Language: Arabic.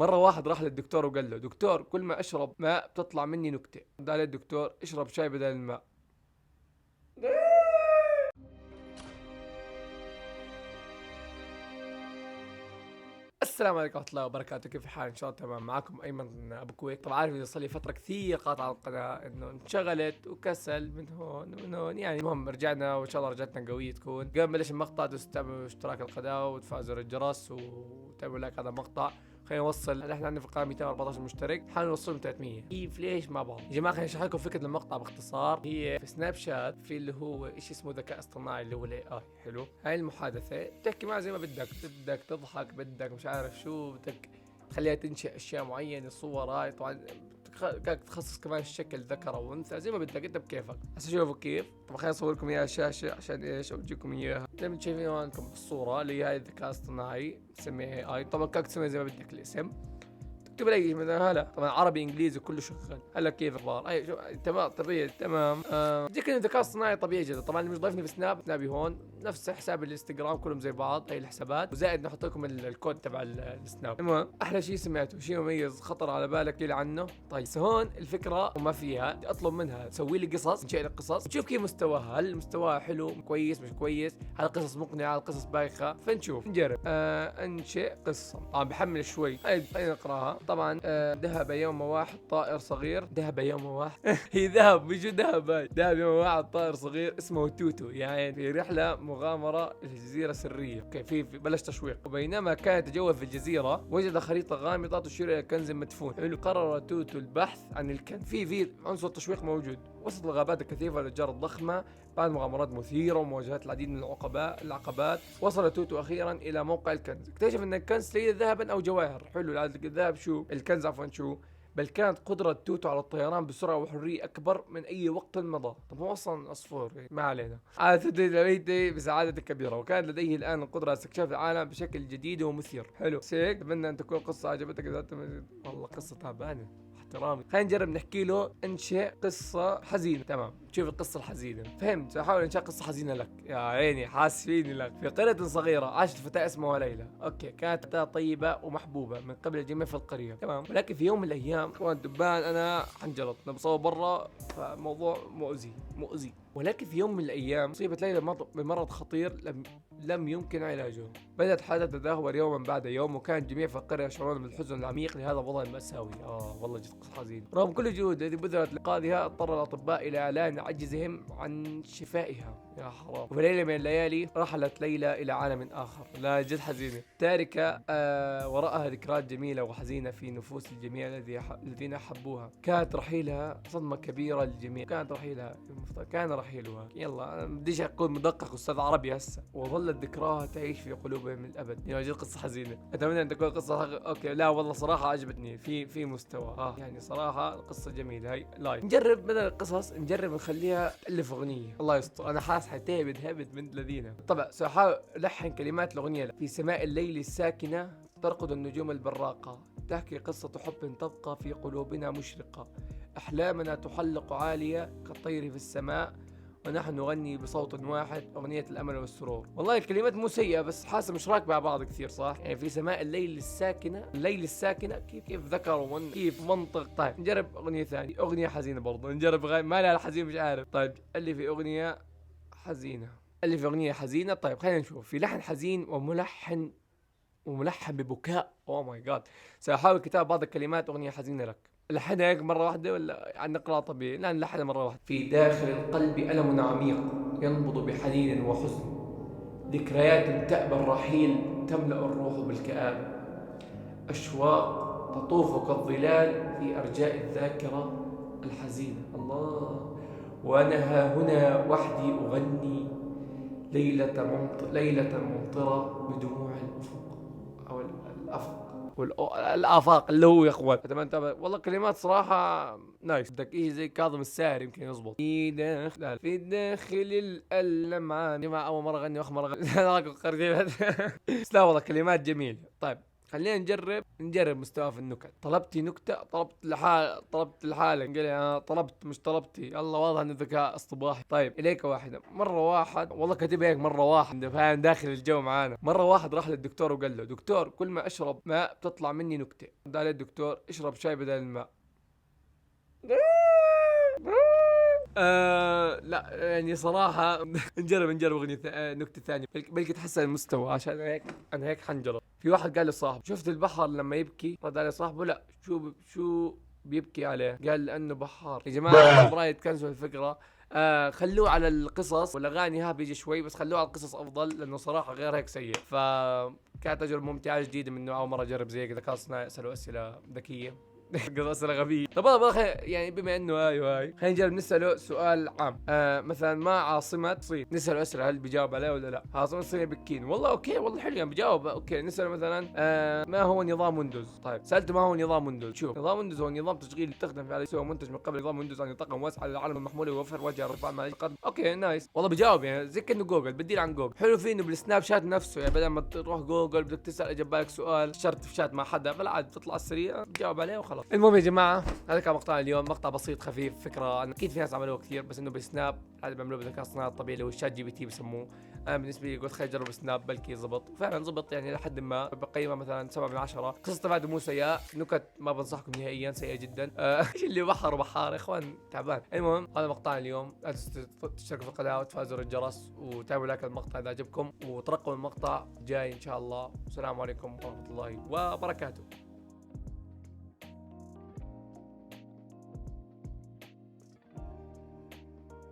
مرة واحد راح للدكتور وقال له: دكتور، كل ما اشرب ماء بتطلع مني نكتة. قال له الدكتور: اشرب شاي بدل الماء. السلام عليكم ورحمة الله وبركاته، كيف الحال؟ ان شاء الله تمام. معكم ايمن ابو كويت. طبعا عارف، صار لي فترة كثير قاطع القناة، انه انشغلت وكسل من هون ومن هون. يعني المهم رجعنا، وان شاء الله رجعتنا قوية تكون. قبل ما بلش المقطع دوس تعملوا اشتراك القناة وتفعلوا زر الجرس وتعملوا لايك هذا المقطع. خلينا نوصل، نحن عندنا في القناه 214 مشترك، حاول نوصلهم 300. كيف؟ ليش؟ مع بعض يا جماعه. خلينا نشرح لكم فكره المقطع باختصار. هي في سناب شات في اللي هو شيء اسمه ذكاء اصطناعي، اللي هو الاي اي. حلو، هاي المحادثه بتحكي معها زي ما بدك تضحك، بدك مش عارف شو، بدك تخليها تنشئ اشياء معينه، صور. هاي طبعا بدك تخصص كمان الشكل ذكر او انثى زي ما بدك انت بكيفك. هسه شوفوا كيف. طبعا خليني اصور لكم اياها على الشاشه عشان ايش اورجيكم اياها. زي ما شايفين عندكم الصوره اللي هي هاي الذكاء الاصطناعي، سميها اي. طبعا بدك تسميها زي ما بدك الاسم. اكتب لي مثلا هلا، طبعا عربي انجليزي كله شغال. هلا كيف اخبار؟ اي شو تمام طبيعي تمام. بديك الذكاء الصناعي طبيعي جدا. طبعا اللي مش ضايفني في سنابي هون نفس حساب الانستغرام، كلهم زي بعض هاي الحسابات، وزائد نحط لكم الكود تبع السناب. المهم احلى شيء سمعته، شيء مميز خطر على بالك لي عنه. طيب هون الفكره وما فيها، بدي اطلب منها تسوي لي قصص، تنشئ لي قصص، وتشوف كيف مستواها. هل مستواها حلو كويس مش كويس؟ هل القصص مقنعه؟ هل القصص بايخه؟ فنشوف نجرب. انشئ قصه. بحمل شوي. خلينا نقراها. طبعا ذهب يوم واحد طائر صغير. ذهب يوم واحد هي ذهب، مش ذهب. هاي ذهب يوم واحد طائر صغير اسمه توتو، يعني في رحله مغامره لجزيره سريه. اوكي، في بلش تشويق. وبينما كان يتجول في الجزيره وجد خريطه غامضه تشير الى كنز مدفون. حلو. قرر توتو البحث عن الكنز. في عنصر تشويق موجود وسط الغابات الكثيفه والاشجار الضخمه. بعد مغامرات مثيره ومواجهات العديد من العقبات، وصل توتو اخيرا الى موقع الكنز. اكتشف ان الكنز ليس ذهبا او جواهر. حلو. الذهب شو؟ الكنز عفوا شو؟ بل كانت قدرة توتو على الطيران بسرعة وحرية أكبر من أي وقت مضى. طب هو أصلا عصفور، ما علينا. عاد توتو لبيته بسعادة كبيرة، وكان لديه الآن القدرة على استكشاف العالم بشكل جديد ومثير. حلو سيك. أتمنى أن تكون القصة عجبتك. إذا والله قصة تعبانة، احترامي. خلينا نجرب نحكي له انشئ قصة حزينة. تمام، شوف القصة الحزينة. فهمت، سأحاول انشاء قصة حزينة لك. يا عيني حاس فيني لك. في قرية صغيرة عاشت فتاة اسمها ليلى. اوكي، كانت فتاة طيبة ومحبوبة من قبل الجميع في القرية. تمام. ولكن في يوم من الايام كان دبان، انا حنجرت بصور برا، فموضوع مؤذي. ولكن في يوم من الايام اصيبت ليلى بمرض خطير لم يمكن علاجه. بدأت حالتها تتدهور يوما بعد يوم، وكان الجميع في القرية يشعرون بالحزن العميق لهذا الوضع المأساوي. والله جد قصة حزين. رغم كل الجهود التي بذلت لإنقاذها، اضطر الأطباء إلى إعلان عجزهم عن شفائها. يا حرام. وفي ليلة من الليالي رحلت ليلى إلى عالم آخر. لا جد حزينة. تاركة وراءها ذكريات جميلة وحزينة في نفوس الجميع الذين أحبوها. كانت رحيلها صدمة كبيرة للجميع. كان رحيلها. يلا بديش أكون مدقق أستاذ عربي هسه. وظلت ذكراها تعيش في قلوبهم للأبد. يا جد قصة حزينة. أتمنى أن تكون قصة أوكي. لا والله صراحة عجبتني، في مستوى. يعني صراحة قصة جميلة. هاي لايك. نجرب بدل القصص، نجرب نخليها تألف أغنية. الله يستر، أنا حاسس حتهبد من الذين. طبعا سأحاول ألحن كلمات الأغنية. في سماء الليل الساكنة ترقد النجوم البراقة، تحكي قصة حب تبقى في قلوبنا مشرقة. أحلامنا تحلق عالية كالطير في السماء، ونحن نغني بصوت واحد أغنية الأمل والسرور. والله الكلمات مو سيئة، بس حاسة مش راكبة مع بعض كثير، صح؟ يعني في سماء الليل الساكنة كيف ذكر كيف منطق. طيب نجرب أغنية ثانية، أغنية حزينة برضه. نجرب ما لها حزين مش عارف. طيب ألف أغنية حزينة. طيب خلينا نشوف. في لحن حزين وملحن ببكاء. اوه ماي جاد. سأحاول كتاب بعض الكلمات أغنية حزينة لك. لحنها هيك مرة واحدة ولا عن نقرأ طبيعي؟ لا، نلحنها مرة واحدة. في داخل القلب ألم عميق ينبض بحنين وحزن، ذكريات تأبى الرحيل تملأ الروح بالكآبة، أشواق تطوف كالظلال في أرجاء الذاكرة الحزينة. الله. وأنا ها هنا وحدي أغني ليلة ممطرة بدموع الأفق أو الأفق والآفاق اللي هو يا اخوان. اتمنى والله كلمات صراحة نايس. بدك إيه زي كاظم الساهر يمكن يزبط. في داخل الألم. يا جماعة أول مرة أغني وآخر مرة أغني بس لا والله كلمات جميلة. طيب خلينا نجرب مستوى في النكت. طلبتي نكتة، طلبت لحالك، قال لي طلبت مش طلبتي. الله، واضح انه ذكاء اصطباحي. طيب اليك واحدة. مرة واحد والله كاتب هيك، مرة واحد فاهم داخل الجو معانا. مرة واحد راح للدكتور وقال له دكتور كل ما اشرب ماء بتطلع مني نكتة. قال له الدكتور اشرب شاي بدل الماء. لا يعني صراحة نجرب أغنية نكتة ثانية بلكي تحسن المستوى. عشان هيك أنا هيك حنجرب. في واحد قال لصاحبه شفت البحر لما يبكي؟ رد عليه صاحبه لا، شو بيبكي عليه؟ قال لأنه بحار. يا جماعة برأيي تكنسلوا الفكرة. خلوه على القصص والأغاني، ها بيجي شوي، بس خلوه على القصص أفضل، لأنه صراحة غير هيك سيء. فكانت تجربة ممتعة جديدة منه، أول مرة أجرب زي كذا. خاصة يسألوا أسئلة ذكية. أسئلة غبية. طب يعني بما انه هاي خلينا نجرب نسأله سؤال عام. مثلا ما عاصمة الصين؟ نسأله أسئلة هل بيجاوب عليه ولا لا. عاصمة الصين بكين. والله اوكي، والله حلو يعني بيجاوب. اوكي نسأله مثلا ما هو نظام ويندوز؟ طيب سألته ما هو نظام ويندوز. شوف، نظام ويندوز هو نظام تشغيل يستخدم في سوى منتج من قبل نظام ويندوز ان يطقم واسع على العالم المحمول ويوفر وجه الرفع مع القدم. اوكي نايس، والله بيجاوب يعني زي كأنه جوجل، بديل عن جوجل. حلو فيه انه بالسناب شات نفسه، يعني بدل ما تروح جوجل بدك تسأل اجى بالك سؤال شرط في شات مع حدا، فلا عاد تطلع السريع تجاوب عليه وخلاص. المهم يا جماعة هذا كان مقطع اليوم، مقطع بسيط خفيف. فكره أنا اكيد في ناس عملوه كثير، بس انه بالسناب هذا بيعملوه بالذكاء الصناعي الطبيعي اللي هو الشات جي بي تي بسموه. انا بالنسبه لي قلت خلينا نجرب سناب بلكي زبط، وفعلا زبط يعني لحد ما. بقيمه مثلا 7 من 10. قصه تبعته مو سيئه، نكت ما بنصحكم نهائيا، سيئه جدا. ايش اللي بحر يا اخوان، تعبان. المهم هذا مقطع اليوم، لا تنسوا تشتركوا في القناه وتفعلوا زر الجرس وتابعوا لايك المقطع اذا عجبكم، وترقبوا المقطع جاي ان شاء الله. والسلام عليكم ورحمه الله وبركاته.